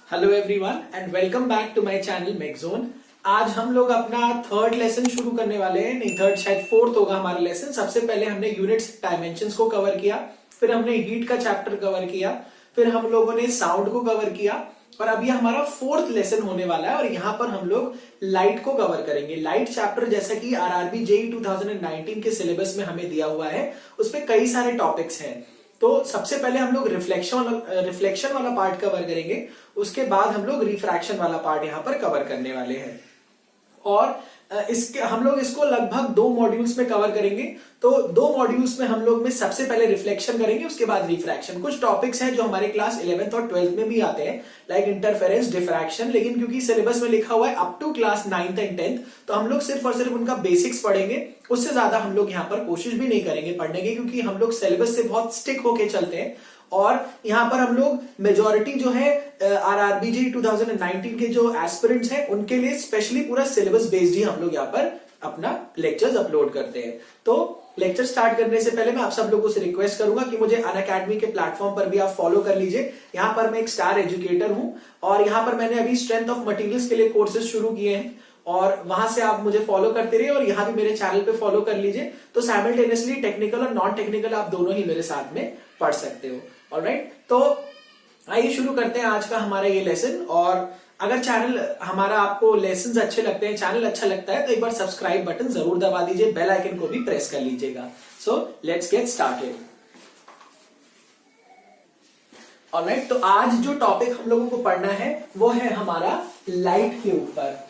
Hello everyone and welcome back to my channel Megzone. आज हम लोग अपना थर्ड लेसन शुरू करने वाले हैं, नहीं थर्ड शायद फोर्थ होगा हमारा लेसन। सबसे पहले हमने यूनिट्स डायमेंशंस को कवर किया, फिर हमने हीट का चैप्टर कवर किया, फिर हम लोगों ने साउंड को कवर किया और अभी हमारा फोर्थ लेसन होने वाला है और यहाँ पर हम लोग लाइट को कवर करेंगे। लाइट चैप्टर जैसा कि आरआरबी जेईई 2019 के सिलेबस में हमें दिया हुआ है, उसमें कई सारे टॉपिक्स हैं। तो सबसे पहले हम लोग रिफ्लेक्शन वाला पार्ट कवर करेंगे, उसके बाद हम लोग रिफ्रैक्शन वाला पार्ट यहाँ पर कवर करने वाले हैं और इसके हम लोग इसको लगभग 2 मॉड्यूल्स में कवर करेंगे। तो 2 मॉड्यूल्स में हम लोग में सबसे पहले रिफ्लेक्शन करेंगे, उसके बाद रिफ्रैक्शन। कुछ टॉपिक्स हैं जो हमारे क्लास 11th और 12th में भी आते हैं, लाइक इंटरफेरेंस, डिफ्रैक्शन, लेकिन क्योंकि सिलेबस में लिखा हुआ है up to class 9th and 10th, तो हम लोग सिर्फ और सिर्फ उनका बेसिक्स पढ़ेंगे। उससे ज्यादा हम लोग यहाँ पर कोशिश भी नहीं करेंगे पढ़ने की, क्योंकि हम लोग सिलेबस से बहुत स्टिक होके चलते हैं और यहाँ पर हम लोग मेजॉरिटी जो है आरआरबी जेईई 2019 के जो एस्पिरेंट्स हैं उनके लिए स्पेशली पूरा सिलेबस बेस्ड ही हम लोग यहाँ पर अपना लेक्चर्स अपलोड करते हैं। तो लेक्चर स्टार्ट करने से पहले मैं आप सब लोगों से रिक्वेस्ट करूंगा कि मुझे अनअकैडमी के प्लेटफॉर्म पर भी आप फॉलो कर लीजिए। यहाँ पर मैं एक स्टार एजुकेटर हूं और यहाँ पर मैंने अभी स्ट्रेंथ ऑफ मटेरियल्स के लिए कोर्सेज शुरू किए हैं और वहां से आप मुझे फॉलो करते रहिए और यहाँ भी मेरे चैनल पे फॉलो कर लीजिए। तो साइमल्टेनियसली टेक्निकल और नॉन टेक्निकल आप दोनों ही मेरे साथ में पढ़ सकते हो। ऑलराइट, तो आइए शुरू करते हैं आज का हमारा ये लेसन। और अगर चैनल हमारा आपको लेसन्स अच्छे लगते हैं, चैनल अच्छा लगता है, तो एक बार सब्सक्राइब बटन जरूर दबा दीजिए, बेल आइकन को भी प्रेस कर लीजिएगा। So let's get started. Alright, तो आज जो टॉपिक हम लोगों को पढ़ना है वो है हमारा लाइट के ऊपर।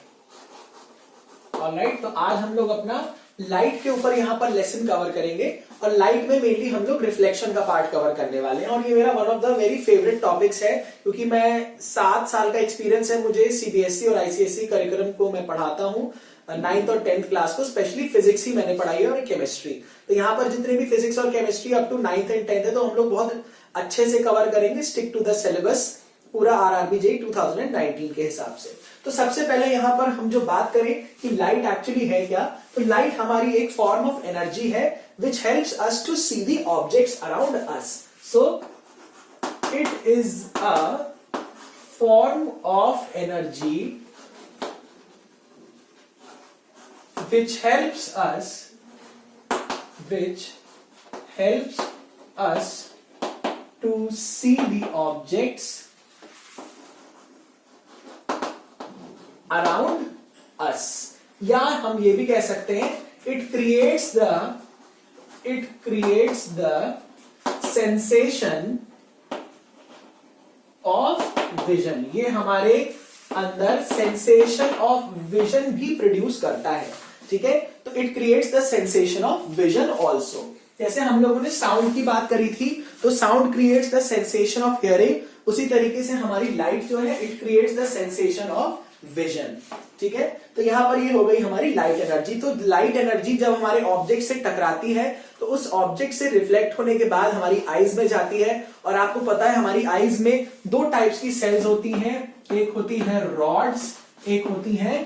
ऑलराइट, तो आज हम लोग अपना लाइट के ऊपर यहाँ पर लेसन कवर करेंगे और लाइट में मेनली हम लोग रिफ्लेक्शन का पार्ट कवर करने वाले हैं। और ये मेरा one of the very favourite topics है, क्योंकि मैं 7 साल का एक्सपीरियंस है मुझे सीबीएसई और आईसीएसई करिकुलम को मैं पढ़ाता हूँ। 9th और 10th क्लास को स्पेशली फिजिक्स ही मैंने पढ़ाई है और केमिस्ट्री। तो यहाँ पर जितने भी फिजिक्स और chemistry up to 9th and 10th है, तो हम लोग बहुत अच्छे से कवर करेंगे, स्टिक टू द सिलेबस, पूरा आरआरबी जेईई 2019 के हिसाब से। तो सबसे पहले यहाँ पर हम जो बात करें कि लाइट एक्चुअली है क्या, तो लाइट हमारी एक फॉर्म ऑफ एनर्जी है which helps us to see the objects around us. So it is a form of energy which helps us to see the objects around us, या हम ये भी कह सकते हैं it creates the sensation of vision। ये हमारे अंदर सेंसेशन ऑफ विजन भी प्रोड्यूस करता है, ठीक है। तो it creates the sensation of vision also. जैसे हम लोगों ने साउंड की बात करी थी, तो sound creates the sensation of hearing, उसी तरीके से हमारी लाइट जो है it creates the sensation of vision, ठीक है। तो यहां पर ये हो गई हमारी लाइट एनर्जी। तो लाइट एनर्जी जब हमारे ऑब्जेक्ट से टकराती है तो उस ऑब्जेक्ट से रिफ्लेक्ट होने के बाद हमारी आईज में जाती है। और आपको पता है हमारी आईज में 2 टाइप्स की सेल्स होती हैं, एक होती है रॉड्स, एक होती है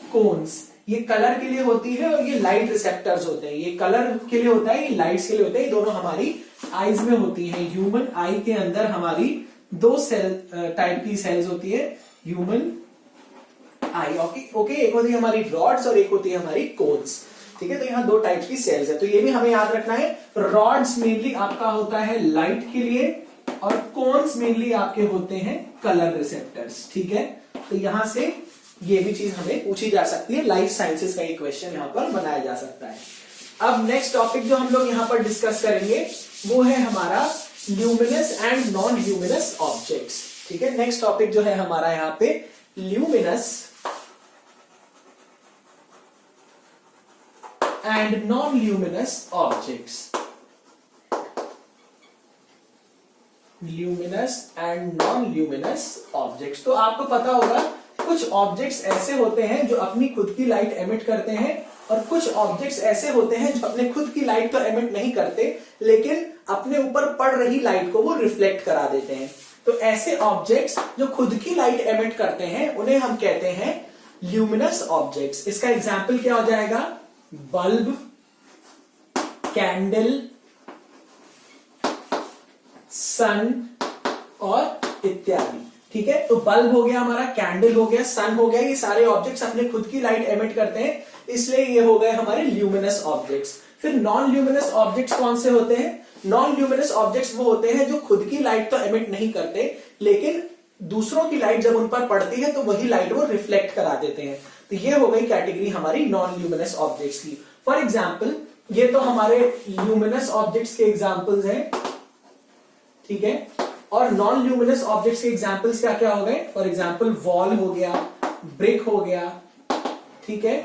कोन्स। ये कलर के लिए होती है और ये लाइट रिसेप्टर्स होते हैं। ये कलर के लिए होता है, ये लाइट्स के लिए होता है। ये दोनों हमारी आईज में होती है। ह्यूमन आई के अंदर हमारी 2 सेल टाइप की सेल्स होती है, ह्यूमन आई, ओके। एक होती है हमारी रॉड्स और एक होती है हमारी कोन्स, ठीक है। तो यहाँ 2 टाइप्स की सेल्स है, तो ये भी हमें याद रखना है। रॉड्स मेनली आपका होता है लाइट के लिए और कोन्स मेनली आपके होते हैं कलर रिसेप्टर्स, ठीक है। तो यहां से ये भी चीज हमें पूछी जा सकती है, लाइफ साइंसेस का एक क्वेश्चन यहाँ पर बनाया जा सकता है। अब नेक्स्ट टॉपिक जो हम लोग यहाँ पर डिस्कस करेंगे वो है हमारा luminous and non luminous objects, ठीक है। नेक्स्ट टॉपिक जो है हमारा यहाँ पे luminous and non-luminous objects। luminous and non-luminous objects, तो आपको पता होगा कुछ ऑब्जेक्ट्स ऐसे होते हैं जो अपनी खुद की लाइट एमिट करते हैं और कुछ ऑब्जेक्ट्स ऐसे होते हैं जो अपने खुद की लाइट तो एमिट नहीं करते, लेकिन अपने ऊपर पड़ रही लाइट को वो रिफ्लेक्ट करा देते हैं। तो ऐसे ऑब्जेक्ट्स जो खुद की लाइट एमिट करते हैं उन्हें हम कहते हैं ल्यूमिनस ऑब्जेक्ट्स। इसका एग्जाम्पल क्या हो जाएगा, बल्ब, कैंडल, सन और इत्यादि, ठीक है, तो बल्ब हो गया हमारा, कैंडल हो गया, सन हो गया, ये सारे ऑब्जेक्ट्स अपने खुद की लाइट एमिट करते हैं, इसलिए ये हो गए हमारे ल्यूमिनस ऑब्जेक्ट्स। फिर नॉन ल्यूमिनस ऑब्जेक्ट्स कौन से होते हैं? नॉन ल्यूमिनस ऑब्जेक्ट्स वो होते हैं जो खुद की लाइट तो एमिट नहीं करते, लेकिन दूसरों की लाइट जब उन पर पड़ती है तो वही लाइट वो रिफ्लेक्ट करा देते हैं। तो ये हो गई कैटेगरी हमारी नॉन ल्यूमिनस ऑब्जेक्ट्स की। फॉर एग्जाम्पल, ये तो हमारे ल्यूमिनस ऑब्जेक्ट्स के एग्जाम्पल्स हैं, ठीक है, और नॉन ल्यूमिनस ऑब्जेक्ट्स के एग्जाम्पल्स क्या क्या हो गए? फॉर एग्जाम्पल वॉल हो गया, ब्रिक हो गया, ठीक है,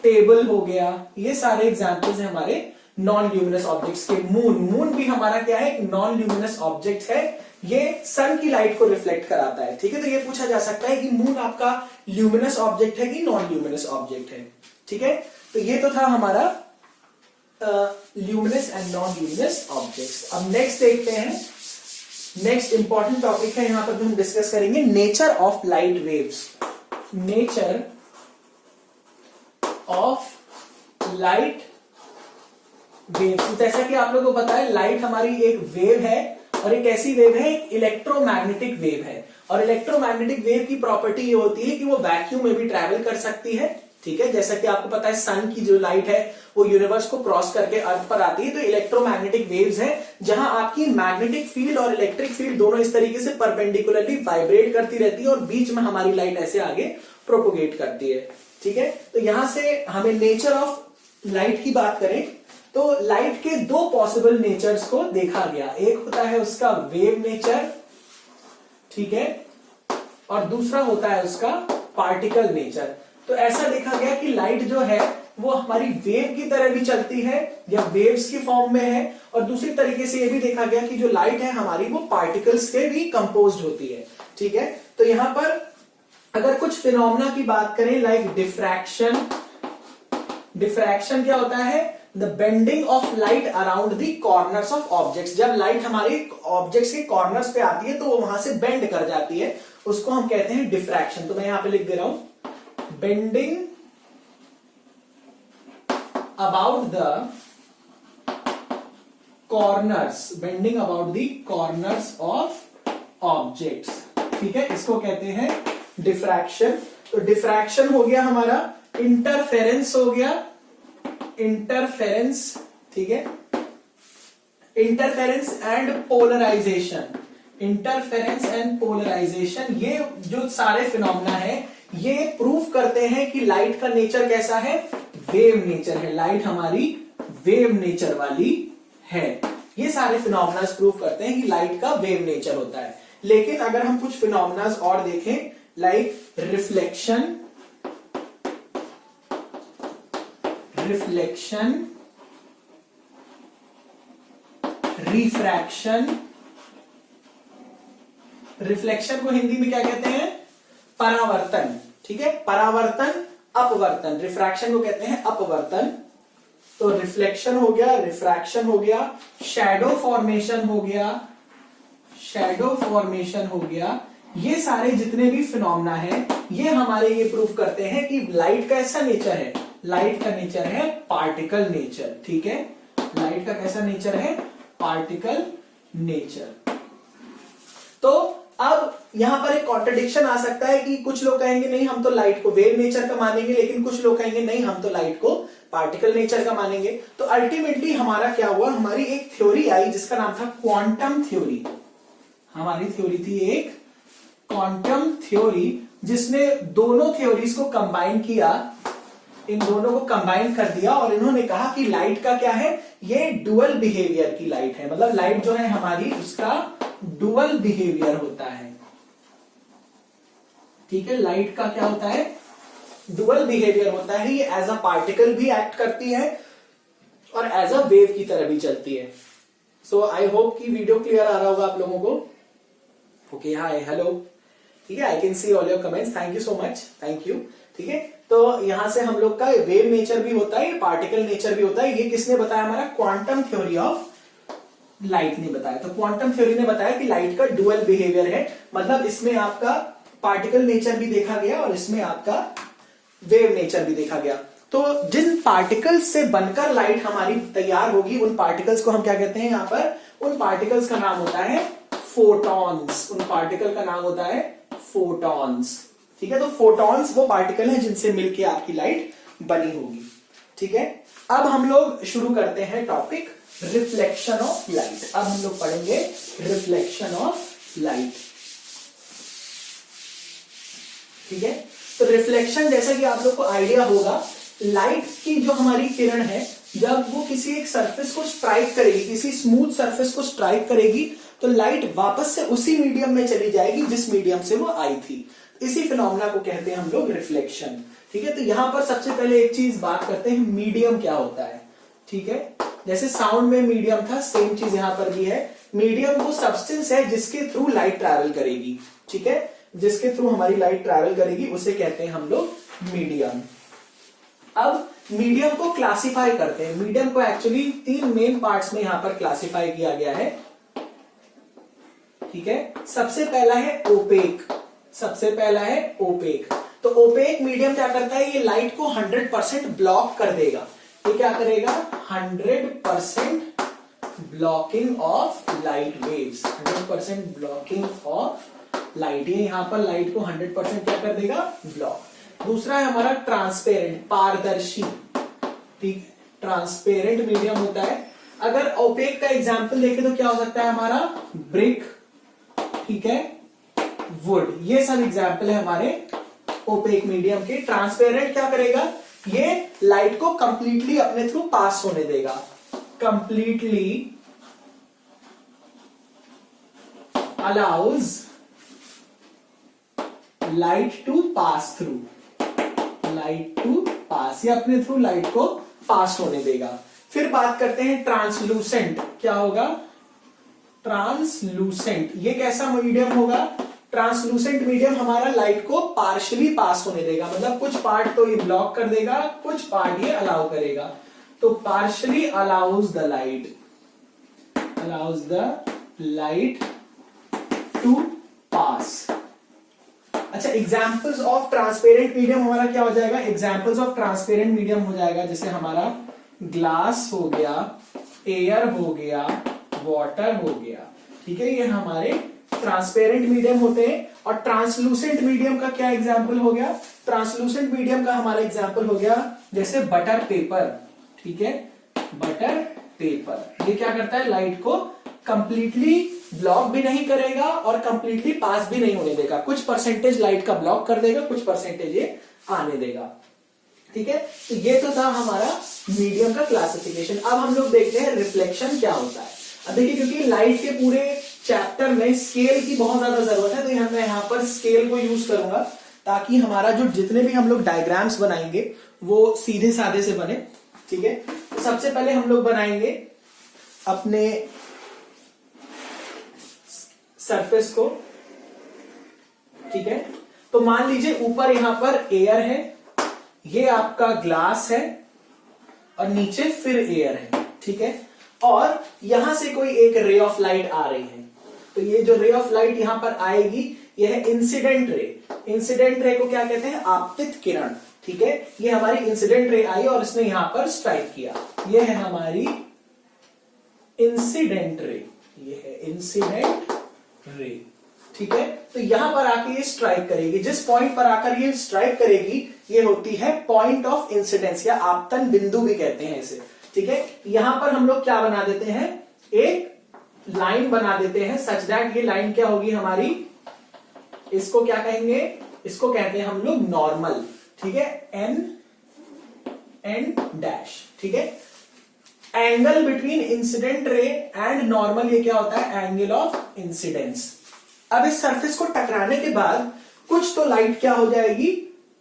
टेबल हो गया, ये सारे एग्जाम्पल्स हैं हमारे नॉन ल्यूमिनस ऑब्जेक्ट्स के। मून भी हमारा क्या है? नॉन ल्यूमिनस ऑब्जेक्ट है, ये सन की लाइट को रिफ्लेक्ट कराता है, ठीक है। तो ये पूछा जा सकता है कि मून आपका ल्यूमिनस ऑब्जेक्ट है कि नॉन ल्यूमिनस ऑब्जेक्ट है, ठीक है। तो ये तो था हमारा luminous and non luminous objects. अब नेक्स्ट देखते हैं, नेक्स्ट इंपॉर्टेंट टॉपिक है यहां पर जो हम डिस्कस करेंगे, nature of light waves. Nature of light waves, तो जैसा कि आप लोगों को पता है, लाइट हमारी एक वेव है, और एक ऐसी वेव है, एक इलेक्ट्रोमैग्नेटिक वेव है, और इलेक्ट्रोमैग्नेटिक वेव की प्रॉपर्टी ये होती है कि वो वैक्यूम में भी ट्रैवल कर सकती है, ठीक है। जैसा कि आपको पता है सन की जो लाइट है वो यूनिवर्स को क्रॉस करके अर्थ पर आती है, तो इलेक्ट्रोमैग्नेटिक वेव्स हैं जहां आपकी मैग्नेटिक फील्ड और इलेक्ट्रिक फील्ड दोनों इस tariके से परपेंडिकुलरली वाइब्रेट करती रहती है, और बीच में हमारी लाइट ऐसे आगे प्रोपोगेट करती है, ठीक है। तो यहां से हमें नेचर ऑफ लाइट की बात करें तो लाइट के दो पॉसिबल नेचर्स को देखा गया, एक होता है उसका वेव नेचर, ठीक है, और दूसरा होता है उसका पार्टिकल नेचर। तो ऐसा देखा गया कि लाइट जो है वो हमारी वेव की तरह भी चलती है या वेव्स की फॉर्म में है, और दूसरी तरीके से ये भी देखा गया कि जो लाइट है हमारी वो पार्टिकल्स से भी कंपोज्ड होती है, ठीक है। तो यहां पर अगर कुछ फिनोमेना की बात करें, लाइक डिफ्रैक्शन, डिफ्रैक्शन क्या होता है? The bending of light around the corners of objects. जब लाइट हमारे ऑब्जेक्ट्स के कॉर्नर्स पे आती है तो वो वहां से बेंड कर जाती है, उसको हम कहते हैं डिफ्रैक्शन। तो मैं यहां पे लिख दे रहा हूं, bending about the corners, bending about the corners of objects, ठीक है, इसको कहते हैं डिफ्रैक्शन। तो डिफ्रैक्शन हो गया हमारा, इंटरफेरेंस हो गया, इंटरफेरेंस, ठीक है, interference and polarization, interference and polarization, ये जो सारे फिनोमेना है ये प्रूव करते हैं कि लाइट का नेचर कैसा है? वेव नेचर है, लाइट हमारी वेव नेचर वाली है। ये सारे फिनोमेना प्रूव करते हैं कि लाइट का वेव नेचर होता है। लेकिन अगर हम कुछ फिनोमेना और देखें, like reflection, reflection, refraction, reflection को हिंदी में क्या कहते हैं? परावर्तन, ठीक है, परावर्तन, अपवर्तन, रिफ्रैक्शन को कहते हैं अपवर्तन। तो रिफ्लेक्शन हो गया, रिफ्रैक्शन हो गया, शैडो फॉर्मेशन हो गया, शैडो फॉर्मेशन हो गया, ये सारे जितने भी फिनोमेना है ये हमारे ये प्रूफ करते हैं कि लाइट का ऐसा नेचर है, लाइट का नेचर है पार्टिकल नेचर, ठीक है, लाइट का कैसा नेचर है? Particle nature. तो अब यहां पर एक कॉन्ट्रडिक्शन आ सकता है कि कुछ लोग कहेंगे नहीं हम तो लाइट को वेव नेचर का मानेंगे, लेकिन कुछ लोग कहेंगे नहीं हम तो लाइट को पार्टिकल नेचर का मानेंगे। तो अल्टीमेटली हमारा क्या हुआ, हमारी एक थ्योरी आई जिसका नाम था क्वांटम थ्योरी। हमारी थ्योरी थी एक क्वांटम थ्योरी जिसने दोनों थ्योरीज को कंबाइन किया, इन दोनों को कंबाइन कर दिया और इन्होंने कहा कि लाइट का क्या है, ये डुअल बिहेवियर की लाइट है, मतलब लाइट जो है हमारी उसका डुअल बिहेवियर होता है, ठीक है, लाइट का क्या होता है? डुअल बिहेवियर होता है, ये एज अ पार्टिकल भी एक्ट करती है और एज अ वेव की तरह भी चलती है। सो आई होप कि वीडियो क्लियर आ रहा होगा आप लोगों को। ओके, हाय, हेलो, ठीक है, I can see all your comments, thank you so much, thank you, ठीक है। तो यहां से हम लोग का वेव नेचर भी होता है, पार्टिकल नेचर भी होता है, ये किसने बताया? हमारा क्वांटम थ्योरी ऑफ लाइट ने बताया। तो क्वांटम थ्योरी ने बताया कि लाइट का डुअल बिहेवियर है, मतलब इसमें आपका पार्टिकल नेचर भी देखा गया और इसमें आपका वेव नेचर भी देखा गया। तो जिन पार्टिकल्स से बनकर लाइट हमारी तैयार होगी उन पार्टिकल्स को हम क्या कहते हैं? यहां पर उन पार्टिकल्स का नाम होता है फोटॉन्स, उन पार्टिकल का नाम होता है फोटॉन्स। ठीक है, तो फोटॉन्स वो पार्टिकल हैं जिनसे मिलके आपकी लाइट बनी होगी। ठीक है, अब हम लोग शुरू करते हैं टॉपिक रिफ्लेक्शन ऑफ लाइट। अब हम लोग पढ़ेंगे रिफ्लेक्शन ऑफ लाइट। ठीक है, तो रिफ्लेक्शन जैसा कि आप लोग को आइडिया होगा, लाइट की जो हमारी किरण है जब वो किसी एक सरफेस को स्ट्राइक करेगी, किसी स्मूथ सरफेस को स्ट्राइक करेगी, तो लाइट वापस से उसी मीडियम में चली जाएगी जिस मीडियम से वो आई थी। इसी फिनोमेना को कहते हैं हम लोग रिफ्लेक्शन। ठीक है, तो यहां पर सबसे पहले एक चीज बात करते हैं, मीडियम क्या होता है। ठीक है, जैसे साउंड में मीडियम था, सेम चीज यहां पर भी है। मीडियम वो सब्सटेंस है जिसके थ्रू लाइट ट्रैवल करेगी। ठीक है, जिसके थ्रू हमारी लाइट ट्रैवल करेगी उसे कहते हैं हम लोग मीडियम। अब मीडियम को क्लासिफाई करते हैं। मीडियम को एक्चुअली 3 मेन पार्ट्स में यहां पर क्लासिफाई किया गया है। ठीक है, सबसे पहला है ओपेक। सबसे पहला है ओपेक। तो ओपेक मीडियम क्या करता है, ये लाइट को 100% ब्लॉक कर देगा। ये क्या करेगा, 100% blocking of light waves, 100% blocking of light. ये यहां पर लाइट को 100% क्या कर देगा, ब्लॉक। दूसरा है हमारा ट्रांसपेरेंट, पारदर्शी। ठीक, ट्रांसपेरेंट मीडियम होता है। अगर ओपेक का एग्जांपल देखें तो क्या हो सकता है हमारा, ब्रिक, ठीक है, वुड, ये सब एग्जांपल है हमारे ओपेक मीडियम के। ट्रांसपेरेंट क्या करेगा, ये लाइट को कंप्लीटली अपने थ्रू पास होने देगा, completely allows light to pass through, light to pass, ये अपने थ्रू लाइट को पास होने देगा। फिर बात करते हैं ट्रांसलूसेंट, क्या होगा, ट्रांसलूसेंट, ये कैसा मीडियम होगा, ट्रांसलूसेंट मीडियम हमारा लाइट को पार्शियली पास होने देगा, मतलब कुछ पार्ट तो ये ब्लॉक कर देगा, कुछ पार्ट ये अलाउ करेगा। तो partially allows the light, allows the light to pass. अच्छा, एग्जाम्पल्स ऑफ ट्रांसपेरेंट मीडियम हमारा क्या हो जाएगा, एग्जाम्पल्स ऑफ ट्रांसपेरेंट मीडियम हो जाएगा जैसे हमारा ग्लास हो गया, एयर हो गया, वाटर हो गया। ठीक है, ये हमारे ट्रांसपेरेंट मीडियम होते हैं। और ट्रांसलूसेंट मीडियम का क्या एग्जाम्पल हो गया, ट्रांसलूसेंट मीडियम का हमारा एग्जाम्पल हो गया जैसे बटर पेपर। ठीक है, बटर पेपर, ये क्या करता है, लाइट को कंप्लीटली ब्लॉक भी नहीं करेगा और कंप्लीटली पास भी नहीं होने देगा, कुछ परसेंटेज लाइट का ब्लॉक कर देगा, कुछ परसेंटेज ये आने देगा। ठीक है, तो ये तो था हमारा मीडियम का क्लासिफिकेशन। अब हम लोग देखते हैं रिफ्लेक्शन क्या होता है। अब देखिए, क्योंकि लाइट के पूरे चैप्टर में स्केल की बहुत ज्यादा जरूरत है, तो मैं यहाँ पर स्केल को यूज करूंगा ताकि हमारा जो जितने भी हम लोग डायग्राम्स बनाएंगे वो सीधे साधे से बने। ठीक है, तो सबसे पहले हम लोग बनाएंगे अपने सरफेस को। ठीक है, तो मान लीजिए ऊपर यहां पर एयर है, ये आपका ग्लास है और नीचे फिर एयर है। ठीक है, और यहां से कोई एक रे ऑफ लाइट आ रही है, तो ये जो रे ऑफ लाइट यहां पर आएगी ये है इंसिडेंट रे। इंसिडेंट रे को क्या कहते हैं, आपतित किरण। ठीक है, ये हमारी इंसिडेंट रे आई और इसने यहां पर स्ट्राइक किया, ये है हमारी इंसिडेंट रे, ये है इंसिडेंट रे। ठीक है, तो यहां पर आके ये स्ट्राइक करेगी, जिस पॉइंट पर आकर ये स्ट्राइक करेगी ये होती है पॉइंट ऑफ इंसिडेंस या आपतन बिंदु भी कहते हैं इसे। ठीक है, यहां पर हम लोग क्या बना देते हैं, एक लाइन बना देते हैं सच दैट ये लाइन क्या होगी हमारी, इसको क्या कहेंगे, इसको कहते हैं हम लोग नॉर्मल। ठीक है, एन डैश। ठीक है, angle between incident ray and normal, ये क्या होता है, एंगल ऑफ इंसिडेंस। अब इस सरफेस को टकराने के बाद कुछ तो लाइट क्या हो जाएगी,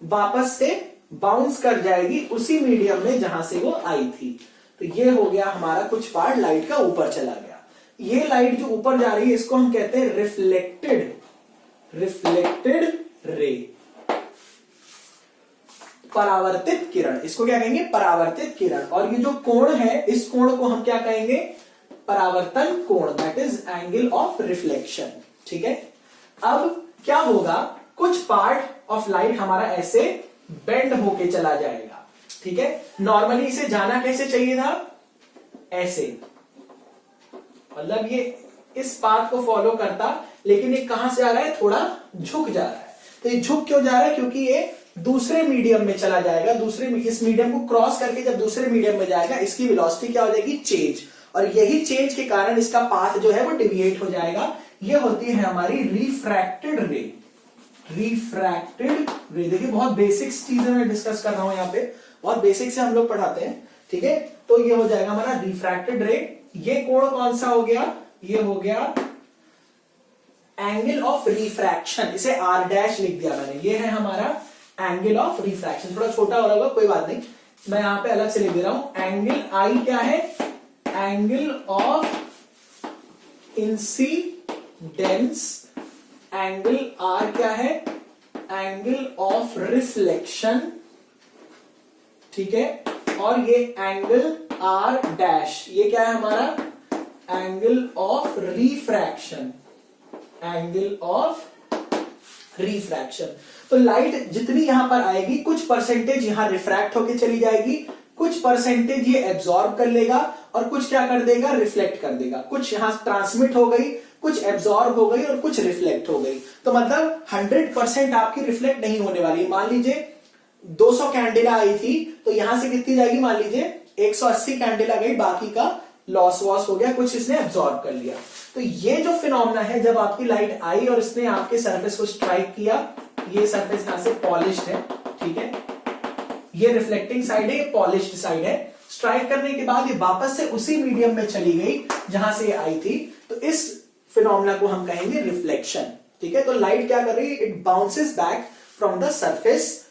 वापस से बाउंस कर जाएगी उसी मीडियम में जहां से वो आई थी। तो ये हो गया हमारा कुछ पार्ट लाइट का ऊपर चला गया। ये लाइट जो ऊपर जा रही है इसको हम कहते हैं रिफ्लेक्टेड रे, परावर्तित किरण। इसको क्या कहेंगे, परावर्तित किरण। और ये जो कोण है इस कोण को हम क्या कहेंगे, परावर्तन कोण, that is angle of reflection. ठीक है, अब क्या होगा, कुछ पार्ट ऑफ लाइट हमारा ऐसे बेंड होके चला जाएगा। ठीक है, नॉर्मली इसे जाना कैसे चाहिए था, ऐसे, मतलब ये इस पाथ को फॉलो करता, लेकिन ये कहां से आ रहा है, थोड़ा झुक जा रहा है। तो ये झुक क्यों जा रहा है, क्योंकि ये दूसरे मीडियम में चला जाएगा, इस मीडियम को क्रॉस करके जब दूसरे मीडियम में जाएगा, इसकी वेलोसिटी क्या हो जाएगी, चेंज, और यही चेंज के कारण इसका पाथ जो है वो डिविएट हो जाएगा। ये होती है हमारी रिफ्रैक्टेड रे। रिफ्रैक्टेड रे, देखिए बहुत बेसिक्स चीजें मैं डिस्कस कर रहा हूं यहाँ पे, बहुत बेसिक से हम लोग पढ़ाते हैं, ठीक है। तो ये हो जाएगा हमारा रिफ्रैक्टेड रे। ये कोण कौन सा हो गया, ये हो गया एंगल ऑफ रिफ्रैक्शन, इसे आर डैश लिख दिया मैंने, ये है हमारा एंगल ऑफ रिफ्रैक्शन। थोड़ा छोटा हो रहा होगा, कोई बात नहीं, मैं यहां पे अलग से लिख दे रहा हूं। एंगल आई क्या है, angle of incidence, angle R क्या है, एंगल ऑफ रिफ्लेक्शन, ठीक है। और ये एंगल आर डैश, ये क्या है हमारा, angle of refraction, angle of refraction. तो लाइट जितनी यहां पर आएगी, कुछ परसेंटेज यहां रिफ्रैक्ट होके चली जाएगी, कुछ परसेंटेज ये एब्जॉर्ब कर लेगा, और कुछ क्या कर देगा, रिफ्लेक्ट कर देगा। कुछ यहां ट्रांसमिट हो गई, कुछ एब्जॉर्ब हो गई, और कुछ रिफ्लेक्ट हो गई। तो मतलब 100% आपकी रिफ्लेक्ट नहीं होने वाली। मान लीजिए 200 कैंडेला आई थी, तो यहां से कितनी जाएगी, मान लीजिए 180 कैंडेला गई, बाकी का लॉस वॉस हो गया, कुछ इसने एब्जॉर्ब कर लिया। तो ये जो फिनोमेना है, जब आपकी लाइट आई और इसने आपके सरफेस को स्ट्राइक किया, ये सरफेस यहां से पॉलिश्ड है, ठीक है, ये रिफ्लेक्टिंग साइड है, ये पॉलिश्ड साइड है। स्ट्राइक करने के बाद ये वापस से उसी मीडियम में चली गई जहां से ये आई थी, तो इस फिनोमेना को हम कहेंगे रिफ्लेक्शन, ठीक है। तो लाइट क्या कर रही है, it bounces back from the surface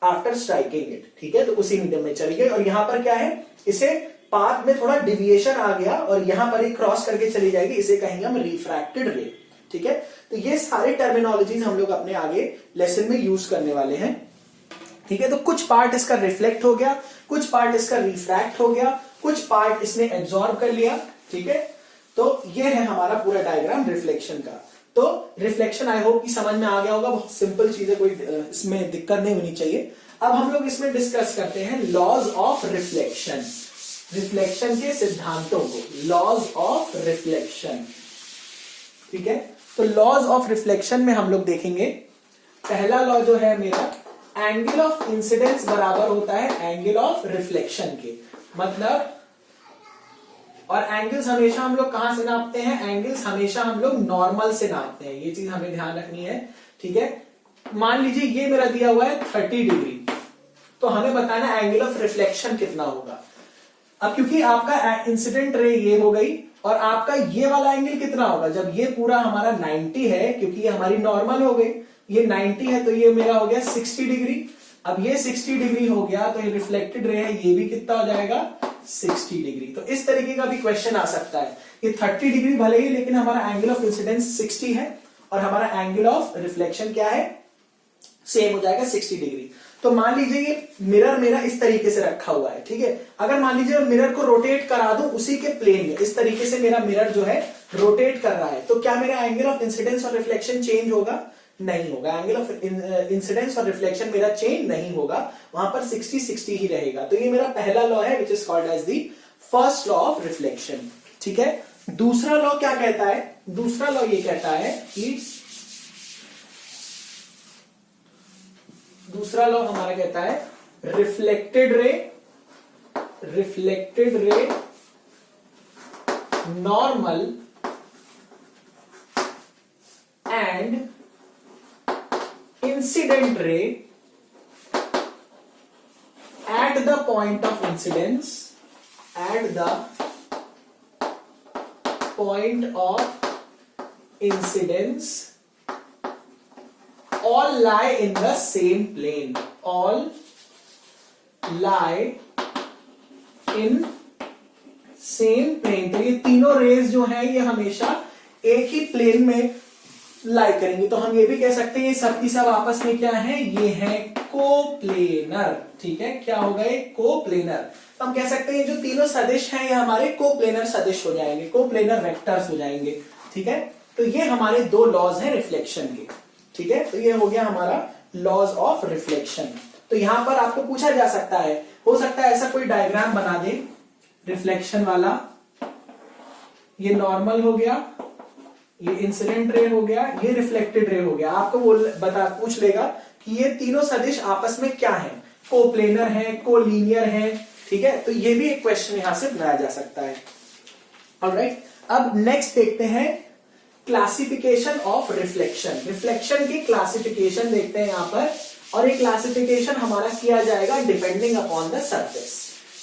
after striking it, ठीक है। तो उसी मीडियम में चली गई, और यहां पर क्या है, इसे पाथ में थोड़ा डिविएशन आ गया, और यहां पर एक क्रॉस करके चली जाएगी, इसे कहेंगे हम रिफ्रैक्टेड रे, ठीक है। तो ये सारे टर्मिनोलॉजीज हम लोग अपने आगे लेसन में यूज करने वाले हैं, ठीक है। तो कुछ पार्ट इसका रिफ्लेक्ट हो गया, कुछ पार्ट इसका रिफ्रैक्ट हो गया, कुछ पार्ट इसने एब्जॉर्ब कर लिया, ठीक है। तो ये है हमारा पूरा डायग्राम रिफ्लेक्शन का। तो रिफ्लेक्शन आई होप कि समझ में आ गया होगा, बहुत सिंपल चीज है, कोई इसमें दिक्कत नहीं होनी चाहिए। अब हम लोग इसमें डिस्कस करते हैं लॉज ऑफ रिफ्लेक्शन, रिफ्लेक्शन के सिद्धांतों को, लॉज ऑफ रिफ्लेक्शन, ठीक है। तो लॉज ऑफ रिफ्लेक्शन में हम लोग देखेंगे, पहला लॉ जो है मेरा, एंगल ऑफ इंसिडेंस बराबर होता है एंगल ऑफ रिफ्लेक्शन के, मतलब, और एंगल्स हमेशा हम लोग कहां से नापते हैं, एंगल्स हमेशा हम लोग नॉर्मल से नापते हैं, ये चीज हमें ध्यान रखनी है, ठीक है। मान लीजिए ये मेरा दिया हुआ है 30 डिग्री, तो हमें बताना एंगल ऑफ रिफ्लेक्शन कितना होगा। अब क्योंकि आपका इंसिडेंट रे ये हो गई, और आपका ये वाला एंगल कितना होगा, जब ये पूरा हमारा 90 है, क्योंकि ये हमारी नॉर्मल हो गई, ये 90 है, तो ये मेरा हो गया 60 डिग्री। अब ये 60 डिग्री हो गया, तो ये रिफ्लेक्टेड रे है, ये भी कितना हो जाएगा, 60 डिग्री। तो इस तरीके का भी क्वेश्चन आ सकता है, ये 30 डिग्री भले ही, लेकिन हमारा एंगल ऑफ इंसिडेंस 60 है, और हमारा एंगल ऑफ रिफ्लेक्शन क्या है, सेम हो जाएगा 60 डिग्री। तो मान लीजिए ये मिरर मेरा इस तरीके से रखा हुआ है, ठीक है। अगर मान लीजिए मैं मिरर को रोटेट करा दूं उसी के प्लेन में, इस तरीके से मेरा मिरर जो है रोटेट कर रहा है, तो क्या मेरा एंगल ऑफ इंसिडेंस और रिफ्लेक्शन चेंज होगा, नहीं होगा। एंगल ऑफ इंसिडेंस और रिफ्लेक्शन मेरा चेंज नहीं होगा, वहां पर 60-60 ही रहेगा। तो ये मेरा पहला लॉ है, which is called as the first law of reflection, ठीक है। दूसरा लॉ क्या कहता है, दूसरा लॉ ये कहता है कि, दूसरा लॉ हमारा कहता है reflected ray normal and incident ray at the point of incidence, at the point of incidence, all lie in the same plane, all lie in same plane। तो ये तीनों रेज जो है ये हमेशा एक ही प्लेन में लाई करेंगे, तो हम ये भी कह सकते हैं ये सब की सब आपस में क्या है, ये है कोप्लेनर, ठीक है। क्या होगा ये, कोप्लेनर। तो हम कह सकते हैं जो तीनों सदिश हैं ये हमारे कोप्लेनर सदिश हो जाएंगे, कोप्लेनर वेक्टर्स हो जाएंगे, ठीक है। तो ये हमारे दो लॉज हैं रिफ्लेक्शन के, ठीक है। तो ये हो गया हमारा लॉज ऑफ रिफ्लेक्शन। तो यहां पर आपको पूछा जा सकता है, हो सकता है ऐसा कोई डायग्राम बना दे रिफ्लेक्शन वाला, ये नॉर्मल हो गया, ये इंसिडेंट रे हो गया, ये रिफ्लेक्टेड रे हो गया। आपको पूछ लेगा कि ये तीनों सदिश आपस में क्या है, कोप्लेनर है, कोलीनियर है, ठीक है। तो ये भी एक क्वेश्चन यहां से बनाया जा सकता है। ऑलराइट, अब नेक्स्ट देखते हैं क्लासिफिकेशन ऑफ रिफ्लेक्शन। रिफ्लेक्शन की क्लासिफिकेशन देखते हैं यहां पर, और ये क्लासिफिकेशन हमारा किया जाएगा depending upon the surface.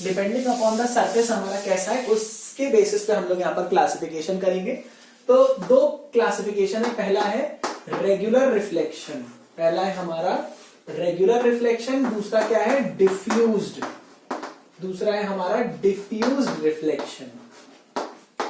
Depending upon the surface हमारा कैसा है उसके बेसिस पे हम लोग यहां पर क्लासिफिकेशन करेंगे। तो दो क्लासिफिकेशन है, पहला है रेगुलर रिफ्लेक्शन, पहला है हमारा रेगुलर रिफ्लेक्शन, दूसरा क्या है डिफ्यूज्ड, दूसरा है हमारा डिफ्यूज्ड रिफ्लेक्शन।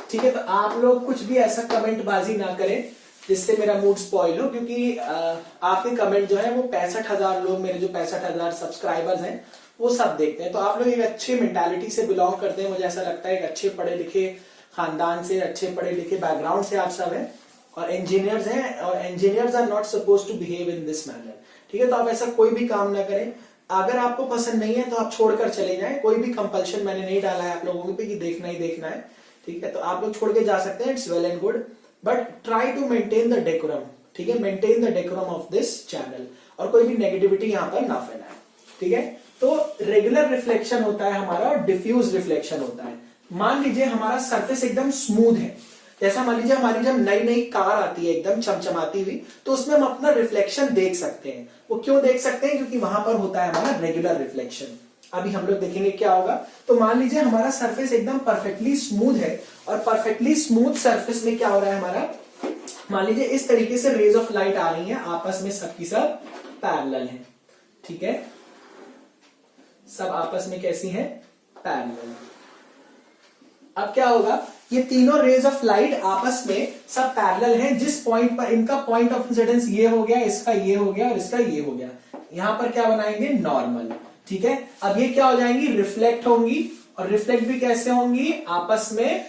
ठीक है, तो आप लोग कुछ भी ऐसा कमेंट बाजी ना करें जिससे मेरा मूड स्पॉइल हो, क्योंकि आपके कमेंट जो है वो 65,000 लोग, मेरे जो 65,000 सब्सक्राइबर्स हैं वो सब देखते हैं। तो आप लोग एक अच्छी मेंटालिटी से बिलोंग करते हैं, मुझे ऐसा लगता है, एक अच्छे पढ़े लिखे खानदान से, अच्छे पढ़े लिखे बैकग्राउंड से आप सब हैं, और इंजीनियर्स हैं, और engineers are not suppose to behave in this manner. ठीक है, तो आप ऐसा कोई भी काम ना करें। अगर आपको पसंद नहीं है तो आप छोड़कर चले जाएं, कोई भी कंपल्शन मैंने नहीं डाला है आप लोगों पे कि देखना ही देखना है। ठीक है, तो आप लोग छोड़ के जा सकते हैं, it's well and good, but try to maintain the decorum. ठीक है, maintain the decorum of this channel, और कोई भी नेगेटिविटी यहाँ पर ना फैलाए। ठीक है, तो रेगुलर रिफ्लेक्शन होता है हमारा और डिफ्यूज रिफ्लेक्शन होता है। मान लीजिए हमारा सरफेस एकदम स्मूथ है, जैसा मान लीजिए हमारी जब नई नई कार आती है एकदम चमचमाती हुई, तो उसमें हम अपना रिफ्लेक्शन देख सकते हैं। वो क्यों देख सकते हैं? क्योंकि वहां पर होता है हमारा रेगुलर रिफ्लेक्शन। अभी हम लोग देखेंगे क्या होगा। तो मान लीजिए हमारा सरफेस एकदम परफेक्टली स्मूथ है, और परफेक्टली स्मूथ सरफेस में क्या हो रहा है हमारा, मान लीजिए इस तरीके से रेज ऑफ लाइट आ रही है, आपस में सबकी सब पैरेलल है। ठीक है, सब आपस में कैसी है, पैरेलल। अब क्या होगा, ये तीनों रेज ऑफ लाइट आपस में सब पैरेलल हैं, जिस पॉइंट पर इनका पॉइंट ऑफ इंसिडेंस ये हो गया, इसका ये हो गया और इसका ये हो गया, यहां पर क्या बनाएंगे, नॉर्मल। ठीक है, अब ये क्या हो जाएंगी, रिफ्लेक्ट होंगी, और रिफ्लेक्ट भी कैसे होंगी, आपस में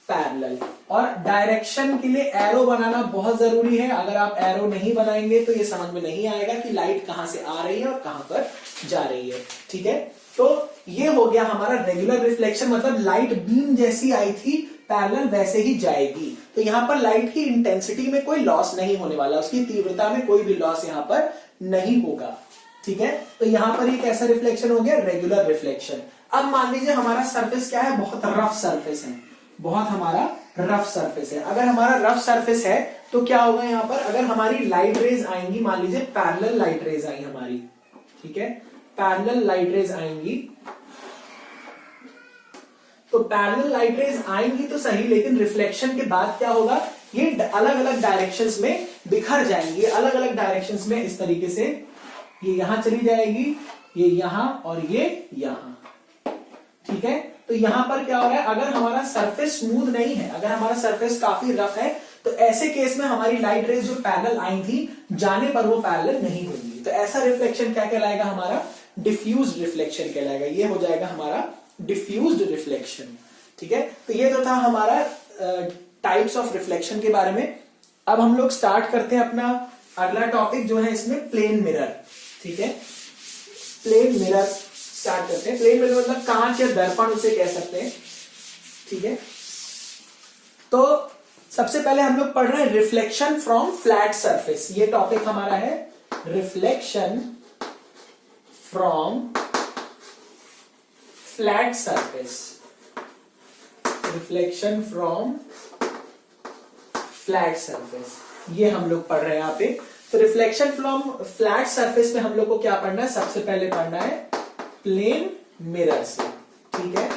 पैरेलल। और डायरेक्शन के लिए एरो बनाना बहुत जरूरी है। अगर आप एरो नहीं बनाएंगे तो ये समझ में नहीं आएगा कि लाइट कहां से आ रही है और कहां पर जा रही है। ठीक है, तो ये हो गया हमारा रेगुलर रिफ्लेक्शन, मतलब लाइट बीम जैसी आई थी पैरेलल वैसे ही जाएगी। तो यहां पर लाइट की इंटेंसिटी में कोई लॉस नहीं होने वाला, उसकी तीव्रता में कोई भी लॉस यहां पर नहीं होगा। ठीक है, तो यहां पर एक ऐसा रिफ्लेक्शन हो गया, रेगुलर रिफ्लेक्शन। अब मान लीजिए हमारा सरफेस क्या है, बहुत रफ सरफेस है, बहुत हमारा रफ सरफेस है। अगर हमारा रफ सरफेस है तो क्या होगा यहां पर, अगर हमारी लाइट रेज आएंगी, मान लीजिए पैरेलल लाइट रेज आई हमारी, ठीक है, पैरेलल लाइट रेज आएंगी, तो पैरेलल लाइट रेज आएंगी तो सही, लेकिन रिफ्लेक्शन के बाद क्या होगा, ये अलग अलग डायरेक्शंस में बिखर जाएंगी, अलग अलग डायरेक्शंस में, इस तरीके से ये यहां चली जाएगी, ये यहां और ये यहां। ठीक है, तो यहां पर क्या हो रहा है, अगर हमारा सरफेस स्मूथ नहीं है, अगर हमारा सरफेस काफी रफ है, तो ऐसे केस में हमारी लाइट रेज जो पैरेलल आई थी, जाने पर वो पैरेलल नहीं होंगी। तो ऐसा रिफ्लेक्शन क्या कहलाएगा, हमारा डिफ्यूज्ड रिफ्लेक्शन कहलाएगा। ये हो जाएगा हमारा डिफ्यूज्ड रिफ्लेक्शन। ठीक है, तो ये तो था हमारा टाइप्स ऑफ रिफ्लेक्शन के बारे में। अब हम लोग स्टार्ट करते हैं अपना अगला टॉपिक जो है इसमें, प्लेन मिरर। ठीक है, प्लेन मिरर स्टार्ट करते हैं। प्लेन मिरर मतलब कांच या दर्पण उसे कह सकते हैं। ठीक है, तो सबसे पहले हम लोग पढ़ रहे हैं रिफ्लेक्शन फ्रॉम फ्लैट सरफेस। ये टॉपिक हमारा है reflection from flat surface. Reflection from flat surface, ये हम लोग पढ़ रहे हैं यहाँ पे। तो रिफ्लेक्शन फ्रॉम फ्लैट सरफेस में हम लोग को क्या पढ़ना है, सबसे पहले पढ़ना है प्लेन मिरर से। ठीक है,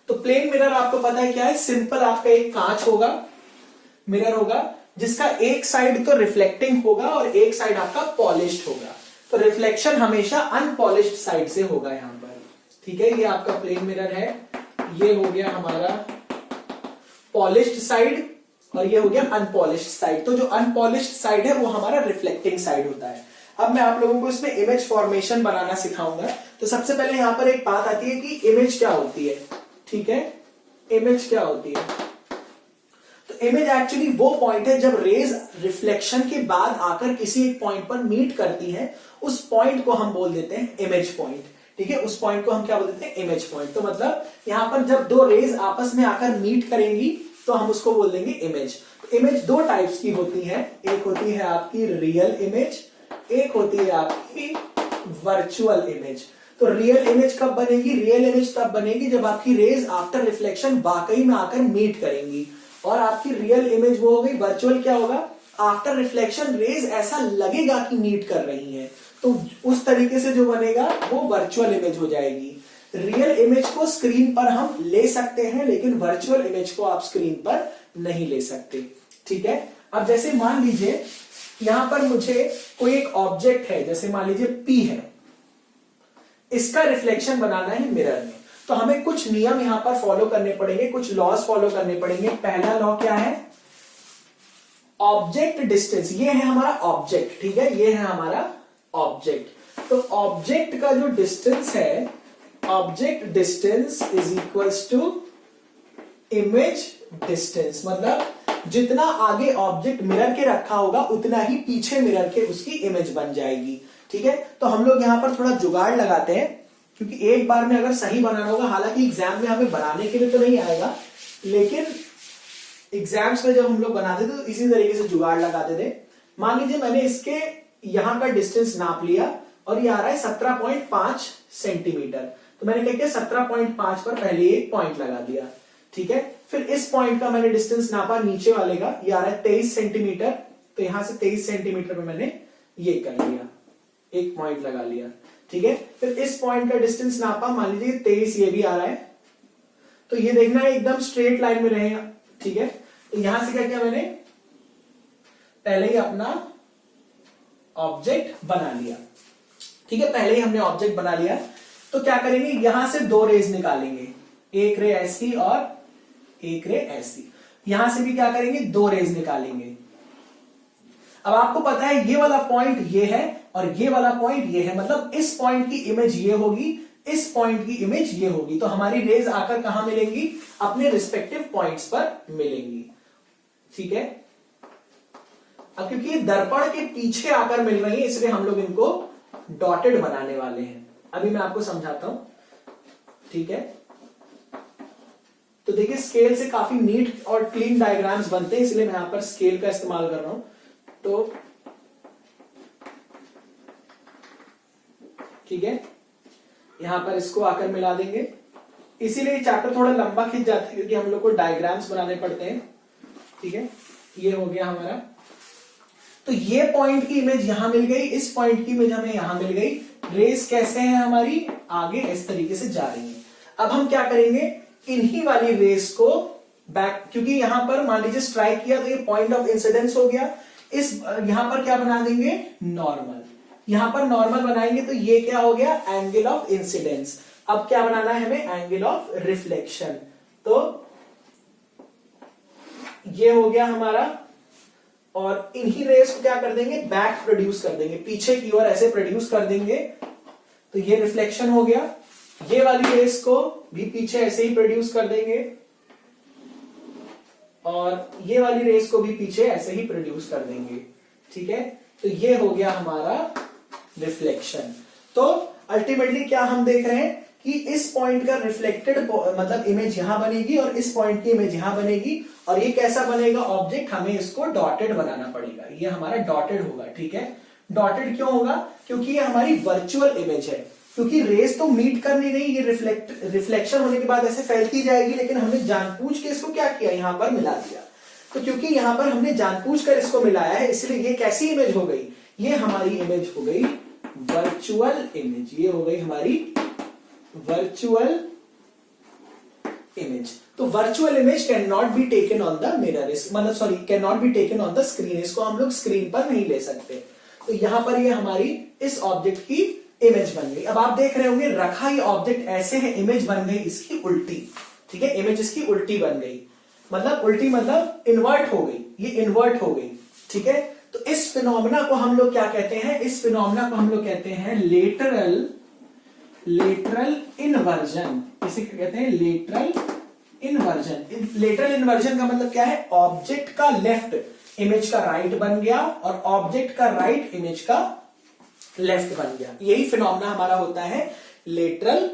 तो प्लेन मिरर आपको पता है क्या है, सिंपल आपका एक कांच होगा, मिरर होगा, जिसका एक साइड तो रिफ्लेक्टिंग होगा और एक साइड आपका पॉलिश्ड होगा। तो रिफ्लेक्शन हमेशा अनपॉलिश्ड साइड से होगा यहां पर। ठीक है, ये आपका प्लेन मिरर है, ये हो गया हमारा पॉलिश्ड साइड और ये हो गया अनपॉलिश्ड साइड। तो जो अनपॉलिश्ड साइड है वो हमारा रिफ्लेक्टिंग साइड होता है। अब मैं आप लोगों को इसमें इमेज फॉर्मेशन बनाना सिखाऊंगा। तो सबसे पहले यहां पर एक बात आती है कि इमेज क्या होती है। ठीक है, इमेज क्या होती है, तो इमेज एक्चुअली वो पॉइंट है जब रेज रिफ्लेक्शन के बाद आकर किसी एक पॉइंट पर मीट करती है, उस पॉइंट को हम बोल देते हैं इमेज पॉइंट। ठीक है, उस पॉइंट को हम क्या बोलते हैं, इमेज पॉइंट। तो मतलब यहां पर जब दो रेज आपस में आकर मीट करेंगी तो हम उसको बोल देंगे इमेज। इमेज दो टाइप्स की होती है, एक होती है आपकी रियल इमेज, एक होती है आपकी वर्चुअल इमेज। तो रियल इमेज कब बनेगी, रियल इमेज तब बनेगी जब आपकी रेज आफ्टर रिफ्लेक्शन वाकई में आकर मीट करेंगी। और आपकी रियल इमेज वो हो गई। वर्चुअल क्या होगा, आफ्टर रिफ्लेक्शन रेज ऐसा लगेगा कि मीट कर रही है, तो उस तरीके से जो बनेगा वो वर्चुअल इमेज हो जाएगी। रियल इमेज को स्क्रीन पर हम ले सकते हैं, लेकिन वर्चुअल इमेज को आप स्क्रीन पर नहीं ले सकते। ठीक है, अब जैसे मान लीजिए यहां पर मुझे कोई एक ऑब्जेक्ट है, जैसे मान लीजिए P है, इसका रिफ्लेक्शन बनाना है मिरर में, तो हमें कुछ नियम यहां पर फॉलो करने पड़ेंगे, कुछ लॉज फॉलो करने पड़ेंगे। पहला लॉ क्या है, ऑब्जेक्ट डिस्टेंस। ये है हमारा ऑब्जेक्ट, ठीक है, ये है हमारा ऑब्जेक्ट। तो ऑब्जेक्ट का जो डिस्टेंस है, object distance is equals to image distance. मतलब जितना आगे ऑब्जेक्ट मिरर के रखा होगा उतना ही पीछे मिरर के उसकी इमेज बन जाएगी। ठीक है, तो हम लोग यहां पर थोड़ा जुगाड़ लगाते हैं, क्योंकि एक बार में अगर सही बनाना होगा, हालांकि एग्जाम में हमें बनाने के लिए तो नहीं आएगा, लेकिन एग्जाम्स में जब हम लोग बनाते थे तो इसी तरीके से जुगाड़ लगाते थे। मान लीजिए मैंने इसके यहां का डिस्टेंस नाप लिया और ये आ रहा है 17.5 सेंटीमीटर, तो मैंने क्या किया, 17.5 पर पहले एक पॉइंट लगा दिया। ठीक है, फिर इस पॉइंट का मैंने डिस्टेंस नापा नीचे वाले का, ये आ रहा है 23 सेंटीमीटर, तो यहां से 23 सेंटीमीटर पे मैंने ये कर लिया, एक पॉइंट लगा लिया। ठीक है, फिर इस पॉइंट का डिस्टेंस नापा, मान लीजिए 23 ये भी आ रहा है, तो ये देखना है एकदम स्ट्रेट लाइन में रहेगा। ठीक है, तो यहां से क्या किया मैंने, पहले ही अपना ऑब्जेक्ट बना लिया। ठीक है, पहले ही हमने ऑब्जेक्ट बना लिया, तो क्या करेंगे, यहां से दो रेज निकालेंगे, एक रे ऐसी और एक रे ऐसी। यहां से भी क्या करेंगे, दो रेज निकालेंगे। अब आपको पता है ये वाला पॉइंट ये है और ये वाला पॉइंट ये है, मतलब इस पॉइंट की इमेज ये होगी, इस पॉइंट की इमेज ये होगी, तो हमारी रेज आकर कहां मिलेंगी, अपने रिस्पेक्टिव पॉइंट्स पर मिलेंगी। ठीक है, अब क्योंकि ये दर्पण के पीछे आकर मिल रही है, इसलिए हम लोग इनको डॉटेड बनाने वाले हैं। अभी मैं आपको समझाता हूं। ठीक है, तो देखिए स्केल से काफी नीट और क्लीन डायग्राम्स बनते हैं, इसलिए मैं यहां पर स्केल का इस्तेमाल कर रहा हूं। तो ठीक है, यहां पर इसको आकर मिला देंगे, इसीलिए चैप्टर थोड़ा लंबा खिंच जाता है क्योंकि हम लोग को डायग्राम्स बनाने पड़ते हैं। ठीक है, ये हो गया हमारा, तो ये पॉइंट की इमेज यहां मिल गई, इस पॉइंट की इमेज हमें यहां मिल गई। रेस कैसे है हमारी, आगे इस तरीके से जा रही है। अब हम क्या करेंगे, इन्हीं वाली रेस को बैक, क्योंकि यहां पर मान लीजिए स्ट्राइक किया तो ये पॉइंट ऑफ इंसिडेंस हो गया, इस यहां पर क्या बना देंगे, नॉर्मल। यहां पर नॉर्मल बनाएंगे तो ये क्या हो गया, एंगल ऑफ इंसिडेंस। अब क्या बनाना है हमें, एंगल ऑफ रिफ्लेक्शन। तो ये हो गया हमारा, और इन्हीं रेस को क्या कर देंगे, बैक प्रोड्यूस कर देंगे, पीछे की ओर ऐसे प्रोड्यूस कर देंगे, तो ये रिफ्लेक्शन हो गया। ये वाली रेस को भी पीछे ऐसे ही प्रोड्यूस कर देंगे, और ये वाली रेस को भी पीछे ऐसे ही प्रोड्यूस कर देंगे। ठीक है, तो ये हो गया हमारा रिफ्लेक्शन। तो अल्टीमेटली क्या हम देख रहे हैं कि इस पॉइंट का रिफ्लेक्टेड मतलब इमेज यहां बनेगी और इस पॉइंट की इमेज यहां बनेगी, और ये कैसा बनेगा ऑब्जेक्ट, हमें इसको डॉटेड बनाना पड़ेगा, ये हमारा डॉटेड होगा। ठीक है, डॉटेड क्यों होगा, क्योंकि ये हमारी वर्चुअल इमेज है, क्योंकि रेस तो मीट कर नहीं रही, ये रिफ्लेक्शन होने के बाद ऐसे फैलती जाएगी, लेकिन हमने जानबूझ के इसको क्या किया, यहां पर मिला दिया। तो क्योंकि यहां पर हमने जानबूझकर इसको मिलाया है, इसलिए ये कैसी इमेज हो गई, ये हमारी इमेज हो गई वर्चुअल इमेज, ये हो गई हमारी वर्चुअल इमेज। तो virtual image can not be taken on the mirror, मतलब sorry can not be taken on the screen, इसको हम लोग स्क्रीन पर नहीं ले सकते। तो यहां पर ये हमारी इस ऑब्जेक्ट की इमेज बन गई। अब आप देख रहे होंगे रखा ही ऑब्जेक्ट ऐसे है, इमेज बन गई इसकी उल्टी। ठीक है, इमेज इसकी उल्टी बन गई, मतलब उल्टी मतलब इन्वर्ट हो गई, ये इन्वर्ट हो गई। ठीक है, तो इस फिनोमेना को हम लोग क्या कहते हैं, इस फिनोमेना को हम लोग कहते हैं लेटरल इन्वर्जन। इसे क्या कहते हैं, लेटरल इन्वर्जन। लेटरल इन्वर्जन का मतलब क्या है, ऑब्जेक्ट का लेफ्ट इमेज का राइट बन गया और ऑब्जेक्ट का राइट इमेज का लेफ्ट बन गया। यही फिनोमेना हमारा होता है लेटरल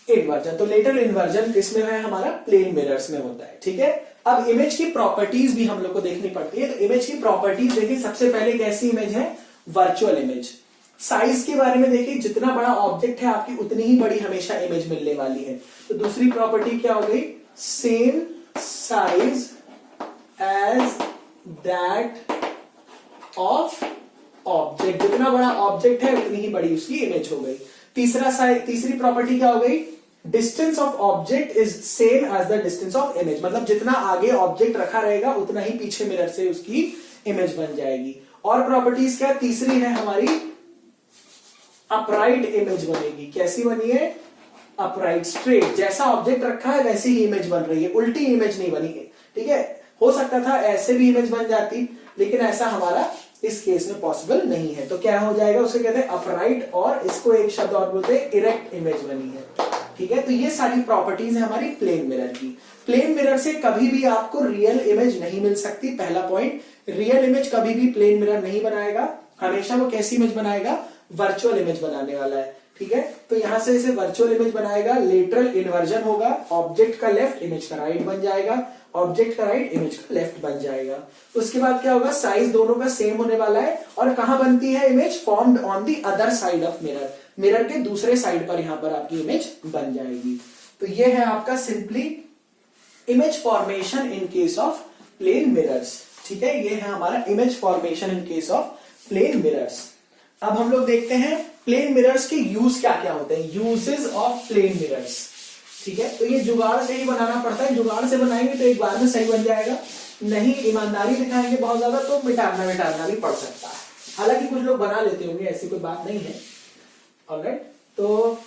इन्वर्जन। तो लेटरल इन्वर्जन किसमें है? हमारा प्लेन मिरर्स में होता है। ठीक है, अब इमेज की प्रॉपर्टीज भी हम लोग को देखनी पड़ती है। तो इमेज की प्रॉपर्टीज देखिए, सबसे पहले कैसी इमेज है? Virtual image. साइज के बारे में देखिए, जितना बड़ा ऑब्जेक्ट है आपकी उतनी ही बड़ी हमेशा इमेज मिलने वाली है। तो दूसरी प्रॉपर्टी क्या हो गई? Same size as that of object. जितना बड़ा ऑब्जेक्ट है उतनी ही बड़ी उसकी इमेज हो गई। तीसरी प्रॉपर्टी क्या हो गई? Distance of object is same as the distance of image. मतलब जितना आगे ऑब्जेक्ट रखा रहेगा उतना ही पीछे मिरर से उसकी इमेज बन जाएगी। और प्रॉपर्टीज क्या? तीसरी है हमारी अपराइट इमेज बनेगी। कैसी बनी है? Upright, straight. जैसा ऑब्जेक्ट रखा है वैसी ही इमेज बन रही है, उल्टी इमेज नहीं बनी है। ठीक है, हो सकता था ऐसे भी इमेज बन जाती, लेकिन ऐसा हमारा इस केस में पॉसिबल नहीं है। तो क्या हो जाएगा? उसे कहते हैं अपराइट, और इसको एक शब्द और बोलते हैं इरेक्ट इमेज बनी है। ठीक है, तो ये सारी प्रॉपर्टीज है हमारी प्लेन मिरर की। प्लेन मिरर से कभी भी आपको रियल इमेज नहीं मिल सकती। पहला पॉइंट, रियल इमेज कभी भी प्लेन मिरर नहीं बनाएगा, हमेशा वो कैसी इमेज बनाएगा? वर्चुअल इमेज बनाने वाला है। ठीक है, तो यहां से इसे वर्चुअल इमेज बनाएगा, लेटरल इन्वर्जन होगा, ऑब्जेक्ट का लेफ्ट इमेज का राइट बन जाएगा, ऑब्जेक्ट का राइट इमेज का लेफ्ट बन जाएगा। उसके बाद क्या होगा? साइज दोनों का सेम होने वाला है। और कहां बनती है image? Formed on the other side of mirror. Mirror के दूसरे साइड पर यहां पर आपकी इमेज बन जाएगी। तो ये है आपका simply image formation in case of plane mirrors. ठीक है, ये है हमारा image formation in case of plane mirrors. अब हम लोग देखते हैं प्लेन मिरर्स के यूज क्या क्या होते हैं, यूजेस ऑफ प्लेन मिरर्स। ठीक है, तो ये जुगाड़ से ही बनाना पड़ता है। जुगाड़ से बनाएंगे तो एक बार में सही बन जाएगा, नहीं ईमानदारी दिखाएंगे बहुत ज्यादा तो मिटाना भी पड़ सकता है। हालांकि कुछ लोग बना लेते होंगे, ऐसी कोई बात नहीं है। ऑलराइट, तो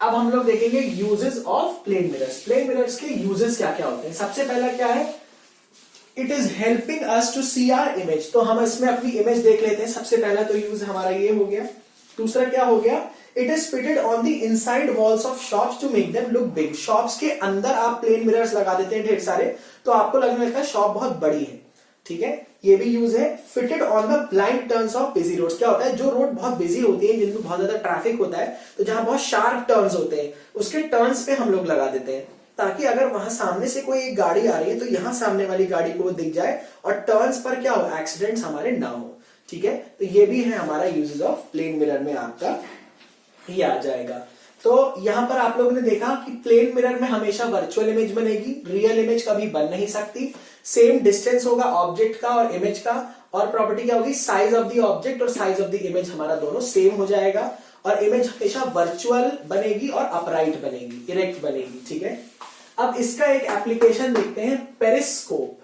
अब हम लोग देखेंगे uses of plane mirrors. Plane mirrors के यूजेस क्या क्या होते हैं? सबसे पहला क्या है? It is helping us to see our image. तो हम इसमें अपनी इमेज देख लेते हैं। सबसे पहला तो यूज हमारा ये हो गया। दूसरा क्या हो गया? It is fitted on the inside walls of shops to make them look big. Shops के अंदर आप प्लेन मिरर्स लगा देते हैं ढेर सारे, तो आपको लगने लगता है शॉप बहुत बड़ी है। ठीक है, ये भी यूज है। Fitted on the blind turns of busy roads. क्या होता है? जो रोड बहुत बिजी होती है, जिनमें बहुत ज्यादा ट्रैफिक होता है, तो जहां बहुत शार्प टर्न्स होते हैं, उसके टर्न्स पे हम लोग लगा देते हैं, ताकि अगर वहां सामने से कोई एक गाड़ी आ रही है तो यहां सामने वाली गाड़ी को वो दिख जाए और टर्न्स पर क्या हो? एक्सीडेंट्स हमारे ना हो। ठीक है, तो ये भी है हमारा यूजेस ऑफ प्लेन मिरर में, आपका ये आ जाएगा। तो यहां पर आप लोगों ने देखा कि प्लेन मिरर में हमेशा वर्चुअल इमेज बनेगी, रियल इमेज कभी बन नहीं सकती। सेम डिस्टेंस होगा ऑब्जेक्ट का और इमेज का। और प्रॉपर्टी क्या होगी? साइज ऑफ द ऑब्जेक्ट और साइज ऑफ द इमेज हमारा दोनों सेम हो जाएगा। और इमेज हमेशा वर्चुअल बनेगी और अपराइट बनेगी, इरेक्ट बनेगी। ठीक है, अब इसका एक एप्लीकेशन देखते हैं, पेरिस्कोप।